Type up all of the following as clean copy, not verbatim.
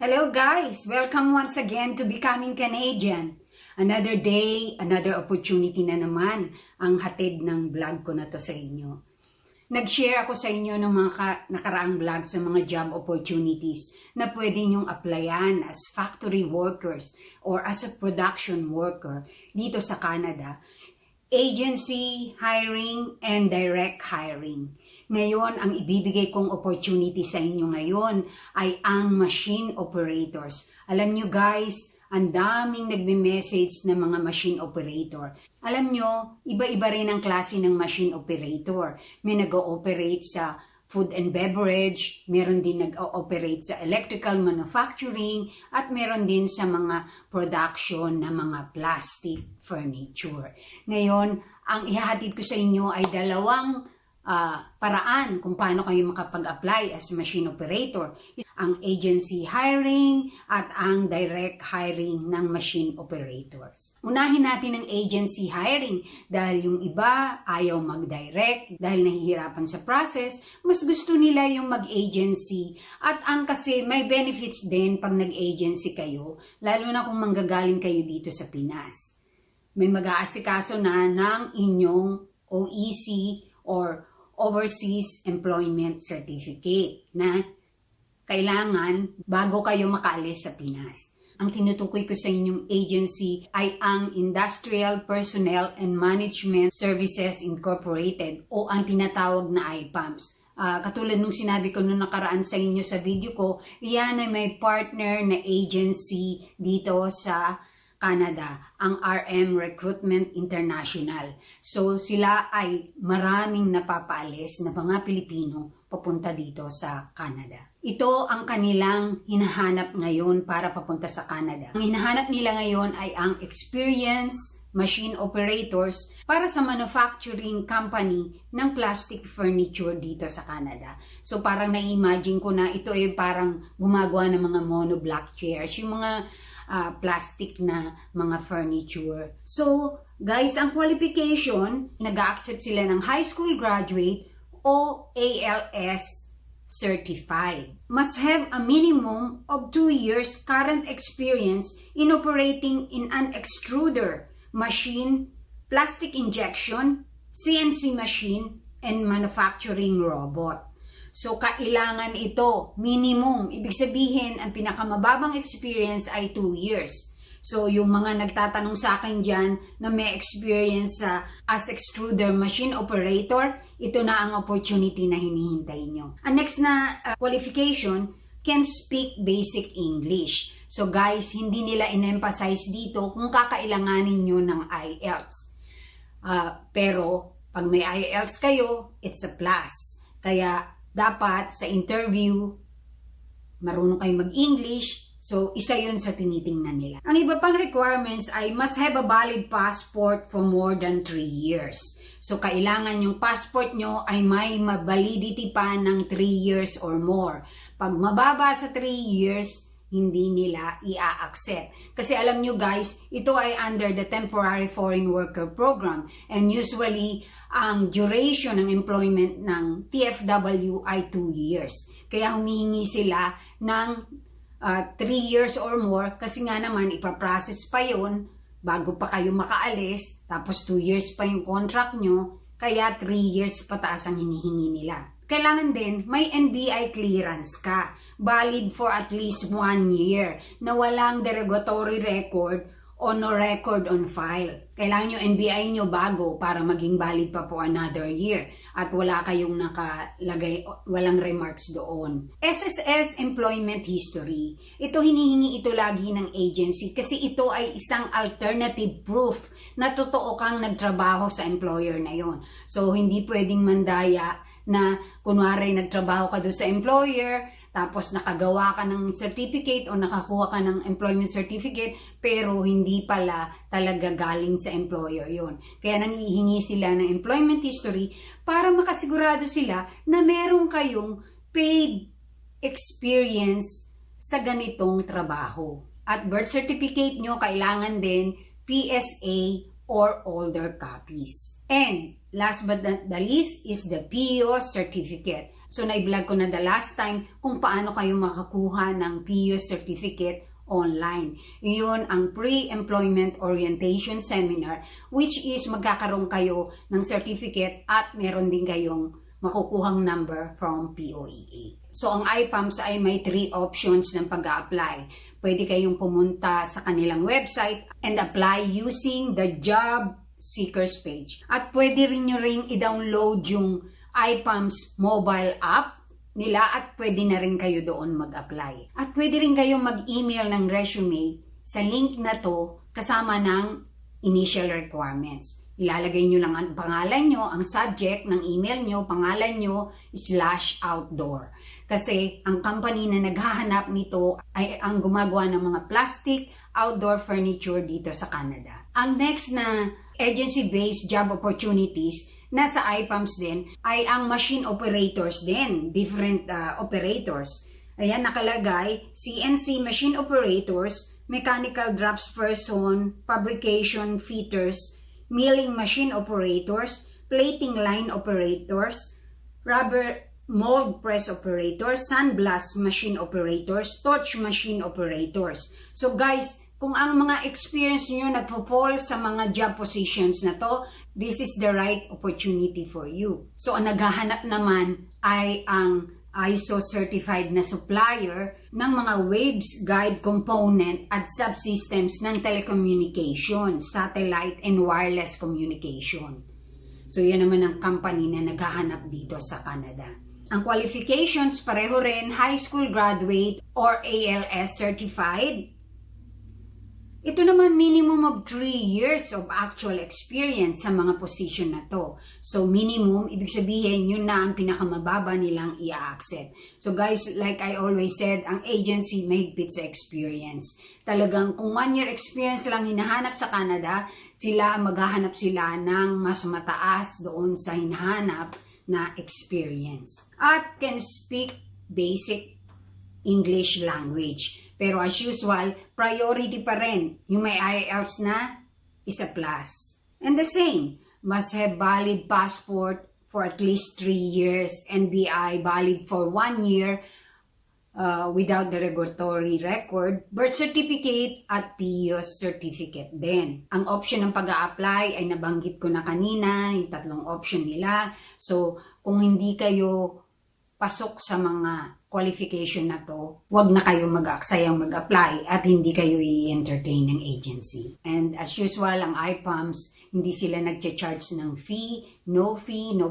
Hello guys! Welcome once again to Becoming Canadian. Another day, another opportunity na naman ang hatid ng vlog ko na to sa inyo. Nag-share ako sa inyo ng mga nakaraang vlog sa mga job opportunities na pwede nyong applyan as factory workers or as a production worker dito sa Canada. Agency hiring and direct hiring. Ngayon, ang ibibigay kong opportunity sa inyo ngayon ay ang machine operators. Alam nyo guys, ang daming nagme-message ng mga machine operator. Alam nyo, iba-iba rin ang klase ng machine operator. May nag-ooperate sa food and beverage, meron din nag-ooperate sa electrical manufacturing, at meron din sa mga production ng mga plastic furniture. Ngayon, ang ihahatid ko sa inyo ay dalawang paraan kung paano kayo makapag-apply as machine operator. Ang agency hiring at ang direct hiring ng machine operators. Unahin natin ang agency hiring dahil yung iba ayaw mag-direct dahil nahihirapan sa process, mas gusto nila yung mag-agency at ang kasi may benefits din pag nag-agency kayo, lalo na kung manggagaling kayo dito sa Pinas. May mag-aasikaso na ng inyong OEC or Overseas Employment Certificate na kailangan bago kayo makaalis sa Pinas. Ang tinutukoy ko sa inyong agency ay ang Industrial Personnel and Management Services Incorporated o ang tinatawag na IPAMS. Katulad nung sinabi ko nung nakaraan sa inyo sa video ko, iyan ay may partner na agency dito sa Canada, ang RM Recruitment International. So sila ay maraming napapaalis na mga Pilipino papunta dito sa Canada. Ito ang kanilang hinahanap ngayon para papunta sa Canada. Ang hinahanap nila ngayon ay ang experienced machine operators para sa manufacturing company ng plastic furniture dito sa Canada. So parang na-imagine ko na ito ay parang gumagawa ng mga monoblock chairs, yung mga plastic na mga furniture. So, guys, ang qualification, nag-accept sila ng high school graduate o ALS certified. Must have a minimum of 2 years current experience in operating in an extruder machine, plastic injection, CNC machine, and manufacturing robot. So, kailangan ito, minimum. Ibig sabihin, ang pinakamababang experience ay 2 years. So, yung mga nagtatanong sa akin dyan na may experience as extruder machine operator, ito na ang opportunity na hinihintay nyo. Ang next na qualification, can speak basic English. So, guys, hindi nila in-emphasize dito kung kakailanganin nyo ng IELTS. Pero, pag may IELTS kayo, it's a plus. Kaya, dapat sa interview, marunong kayo mag-English, so isa yun sa tinitingnan nila. Ang iba pang requirements ay must have a valid passport for more than 3 years. So kailangan yung passport nyo ay may validity pa ng 3 years or more. Pag mababa sa 3 years, hindi nila i-accept. Kasi alam nyo guys, ito ay under the Temporary Foreign Worker Program and usually, ang duration ng employment ng TFW ay 2 years. Kaya humihingi sila ng 3 years or more kasi nga naman ipaprocess pa yun bago pa kayo makaalis, tapos 2 years pa yung contract nyo, kaya 3 years pataas ang hinihingi nila. Kailangan din may NBI clearance ka, valid for at least 1 year, na walang derogatory record o no record on file. Kailangan yung NBI nyo bago para maging valid pa po another year at wala kayong nakalagay, walang remarks doon. SSS Employment History. Ito hinihingi ito lagi ng agency kasi ito ay isang alternative proof na totoo kang nagtrabaho sa employer na yon. So hindi pwedeng mandaya na kunwari nagtrabaho ka doon sa employer, tapos nakagawa ka ng certificate o nakakuha ka ng employment certificate pero hindi pala talaga galing sa employer yon. Kaya nangihingi sila ng employment history para makasigurado sila na meron kayong paid experience sa ganitong trabaho. At birth certificate nyo kailangan din PSA or older copies. And last but not the least is the PO certificate. So na-vlog ko na the last time kung paano kayo makakuha ng PIUS certificate online. Iyon ang pre-employment orientation seminar, which is magkakaroon kayo ng certificate at meron din kayong makukuhang number from POEA. So ang IPAMS ay may 3 options ng pag-a-apply. Pwede kayong pumunta sa kanilang website and apply using the job seekers page. At pwede rin nyo ring i-download yung IPAMS mobile app nila at pwede na rin kayo doon mag-apply. At pwede rin kayo mag-email ng resume sa link na to kasama ng initial requirements. Ilalagay nyo lang ang pangalan nyo, ang subject ng email nyo, pangalan nyo, /outdoor. Kasi ang company na naghahanap nito ay ang gumagawa ng mga plastic outdoor furniture dito sa Canada. Ang next na agency-based job opportunities nasa IPAMS din ay ang machine operators din, different operators. Ayan, nakalagay, CNC machine operators, mechanical drops person, fabrication fitters, milling machine operators, plating line operators, rubber mold press operators, sandblast machine operators, torch machine operators. So guys, kung ang mga experience niyo nagpo-fall sa mga job positions na to, this is the right opportunity for you. So ang naghahanap naman ay ang ISO certified na supplier ng mga waves guide component at subsystems ng telecommunication, satellite and wireless communication. So yan naman ang company na naghahanap dito sa Canada. Ang qualifications pareho rin, high school graduate or ALS certified. Ito naman minimum of 3 years of actual experience sa mga position na to. So minimum, ibig sabihin yun na ang pinakamababa nilang i-accept. So guys, like I always said, ang agency mahigpit sa experience. Talagang kung 1 year experience lang hinahanap sa Canada, maghahanap sila ng mas mataas doon sa hinahanap na experience. At can speak basic English language. Pero as usual, priority pa rin. Yung may IELTS na, is a plus. And the same, must have valid passport for at least 3 years, NBI valid for 1 year without derogatory record, birth certificate at PIUS certificate din. Ang option ng pag-a-apply ay nabanggit ko na kanina, yung 3 option nila. So, kung hindi kayo pasok sa mga qualification na to, wag na kayo mag-aksayang mag-apply at hindi kayo i-entertain ng agency. And as usual, ang IPAMS, hindi sila nag-charge ng fee, no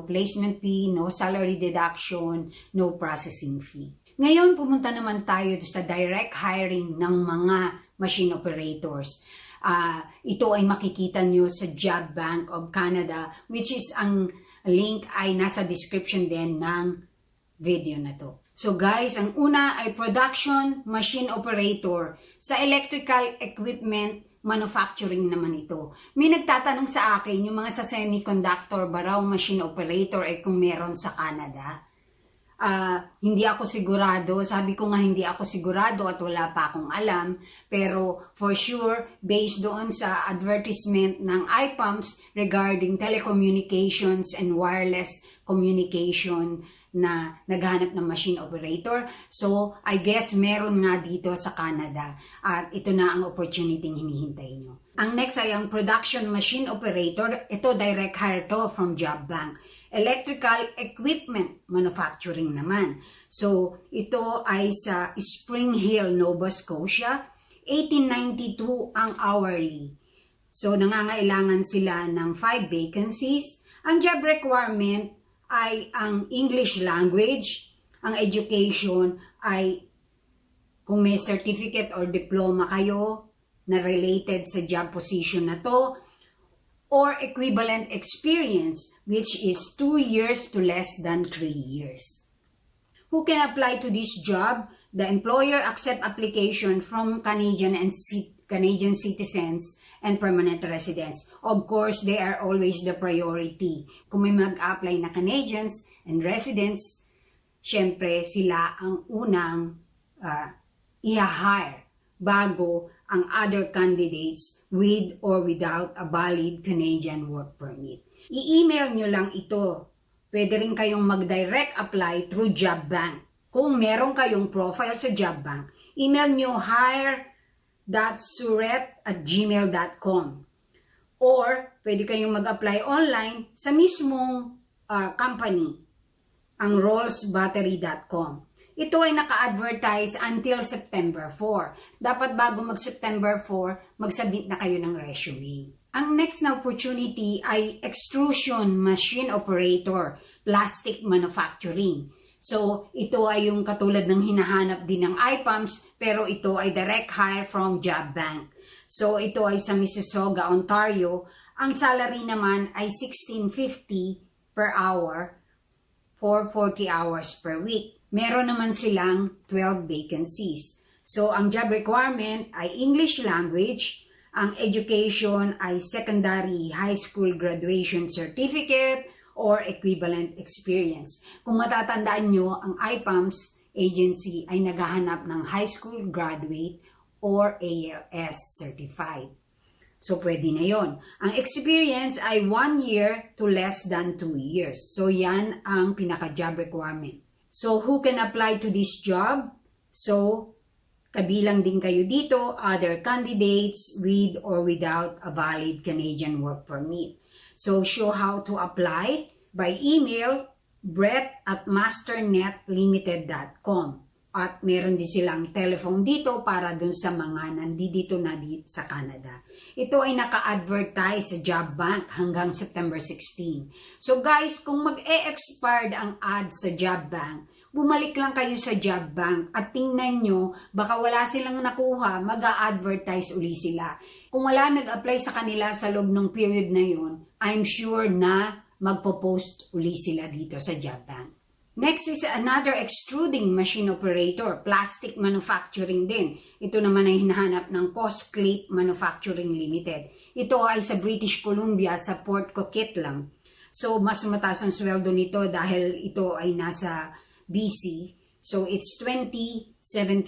placement fee, no salary deduction, no processing fee. Ngayon, pumunta naman tayo sa direct hiring ng mga machine operators. Ito ay makikita nyo sa Job Bank of Canada, which is ang link ay nasa description din ng video na to. So guys, ang una ay production machine operator. Sa electrical equipment manufacturing naman ito. May nagtatanong sa akin yung mga sa semiconductor ba raw machine operator ay kung meron sa Canada. Hindi ako sigurado. Sabi ko nga hindi ako sigurado at wala pa akong alam. Pero for sure, based doon sa advertisement ng IPAMS regarding telecommunications and wireless communication na naghanap ng machine operator. So, I guess meron nga dito sa Canada. At ito na ang opportunity hinihintay nyo. Ang next ay ang production machine operator. Ito direct hire to from Job Bank. Electrical equipment manufacturing naman. So, ito ay sa Spring Hill, Nova Scotia. $18.92 ang hourly. So, nangangailangan sila ng 5 vacancies. Ang job requirement ay ang English language, ang education ay kung may certificate or diploma kayo na related sa job position na to, or equivalent experience which is 2 years to less than 3 years. Who can apply to this job? The employer accept application from Canadian citizens and permanent residents. Of course, they are always the priority. Kung may mag-apply na Canadians and residents, syempre sila ang unang i-hire bago ang other candidates with or without a valid Canadian work permit. I-email nyo lang ito pwede rin kayong mag-direct apply through JobBank. Kung meron kayong profile sa JobBank, email nyo hire.suret@gmail.com. Or pwede kayong mag-apply online sa mismong company, ang rollsbattery.com. Ito ay naka-advertise until September 4. Dapat bago mag-September 4, mag-submit na kayo ng resume. Ang next na opportunity ay extrusion machine operator, plastic manufacturing. So, ito ay yung katulad ng hinahanap din ng IPAMS, pero ito ay direct hire from JobBank. So, ito ay sa Mississauga, Ontario. Ang salary naman ay $16.50 per hour for 40 hours per week. Meron naman silang 12 vacancies. So, ang job requirement ay English language. Ang education ay secondary high school graduation certificate or equivalent experience. Kung matatandaan nyo, ang IPAMS agency ay naghahanap ng high school graduate or ALS certified. So, pwede na yon. Ang experience ay 1 year to less than 2 years. So, yan ang pinaka-job requirement. So, who can apply to this job? So, kabilang din kayo dito, other candidates with or without a valid Canadian work permit. So, show how to apply by email, brett@masternetlimited.com. At meron din silang telephone dito para dun sa mga nandito na sa Canada. Ito ay naka-advertise sa JobBank hanggang September 16. So guys, kung mag-e-expired ang ads sa JobBank, bumalik lang kayo sa JobBank at tingnan nyo, baka wala silang nakuha, mag-a-advertise uli sila. Kung wala nag-apply sa kanila sa loob ng period na yun, I'm sure na magpo-post uli sila dito sa JobBank. Next is another extruding machine operator, plastic manufacturing din. Ito naman ay hinahanap ng Cosclip Manufacturing Limited. Ito ay sa British Columbia, sa Port Coquitlam. So, mas mataas ang sweldo nito dahil ito ay nasa BC. So, it's 20.70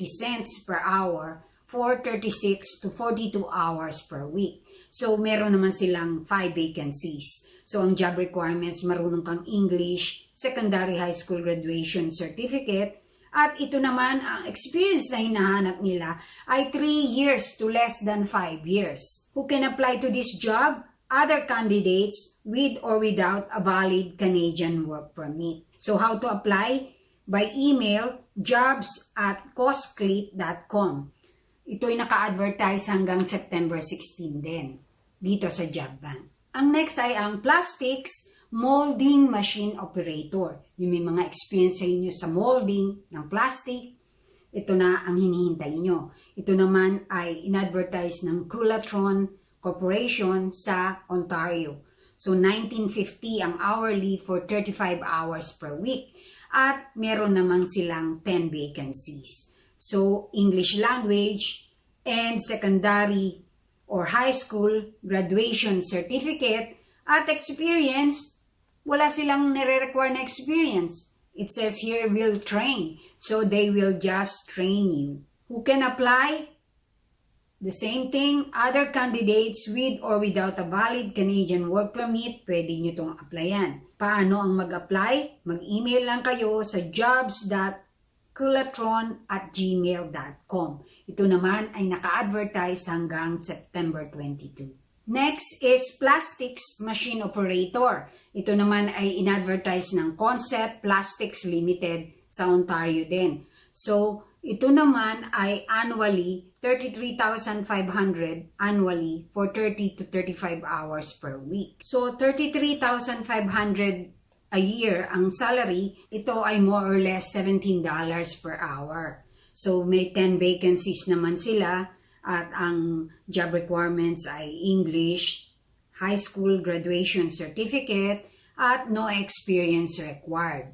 cents per hour for 36 to 42 hours per week. So, meron naman silang 5 vacancies. So, ang job requirements, marunong kang English, secondary high school graduation certificate, at ito naman, ang experience na hinahanap nila ay 3 years to less than 5 years. Who can apply to this job? Other candidates with or without a valid Canadian work permit. So, how to apply? By email, jobs@cosclip.com. Ito ay naka-advertise hanggang September 16 din, dito sa JobBank. Ang next ay ang plastics molding machine operator. Yung may mga experience sa inyo sa molding ng plastic, ito na ang hinihintay nyo. Ito naman ay in-advertise ng Culatron Corporation sa Ontario. So, $19.50 ang hourly for 35 hours per week. At meron namang silang 10 vacancies. So, English language and secondary or high school graduation certificate at experience, wala silang nire-require na experience. It says here, will train. So, they will just train you. Who can apply? The same thing, other candidates with or without a valid Canadian work permit, pwede nyo itong applyan. Paano ang mag-apply? Mag-email lang kayo sa jobs.culatron@gmail.com. Ito naman ay naka-advertise hanggang September 22. Next is plastics machine operator. Ito naman ay in-advertise ng Concept Plastics Limited sa Ontario din. So, ito naman ay annually 33,500 annually for 30 to 35 hours per week. So, 33,500 a year ang salary. Ito ay more or less $17 per hour. So, may 10 vacancies naman sila at ang job requirements ay English, high school graduation certificate, at no experience required.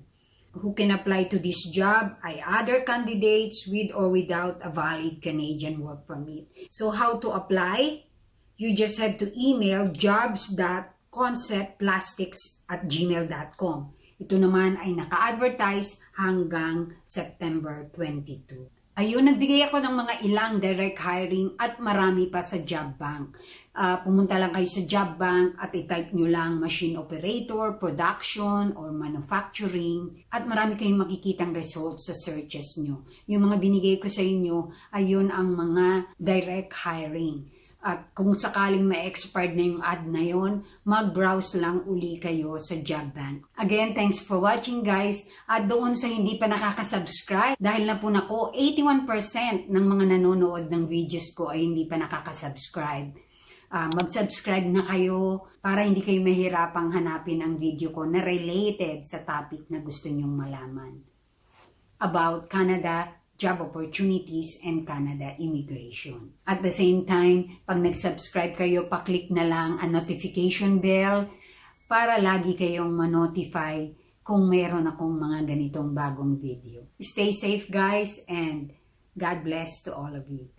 Who can apply to this job ay other candidates with or without a valid Canadian work permit. So, how to apply? You just have to email jobs.conceptplastics@gmail.com. Ito naman ay naka-advertise hanggang September 22. Ayun, nagbigay ako ng mga ilang direct hiring at marami pa sa JobBank. pumunta lang kayo sa job bank at i-type nyo lang machine operator, production, or manufacturing. At marami kayong makikitang results sa searches nyo. Yung mga binigay ko sa inyo, ayun ang mga direct hiring. At kung sakaling ma-expired na yung ad na yon, mag-browse lang uli kayo sa job bank. Again, thanks for watching guys. At doon sa hindi pa nakaka-subscribe, dahil na po nako, 81% ng mga nanonood ng videos ko ay hindi pa nakaka-subscribe. Mag-subscribe na kayo para hindi kayo mahirapang hanapin ang video ko na related sa topic na gusto nyong malaman about Canada job opportunities and Canada immigration. At the same time, pag nag-subscribe kayo, paklik na lang ang notification bell para lagi kayong ma-notify kung meron akong mga ganitong bagong video. Stay safe guys and God bless to all of you.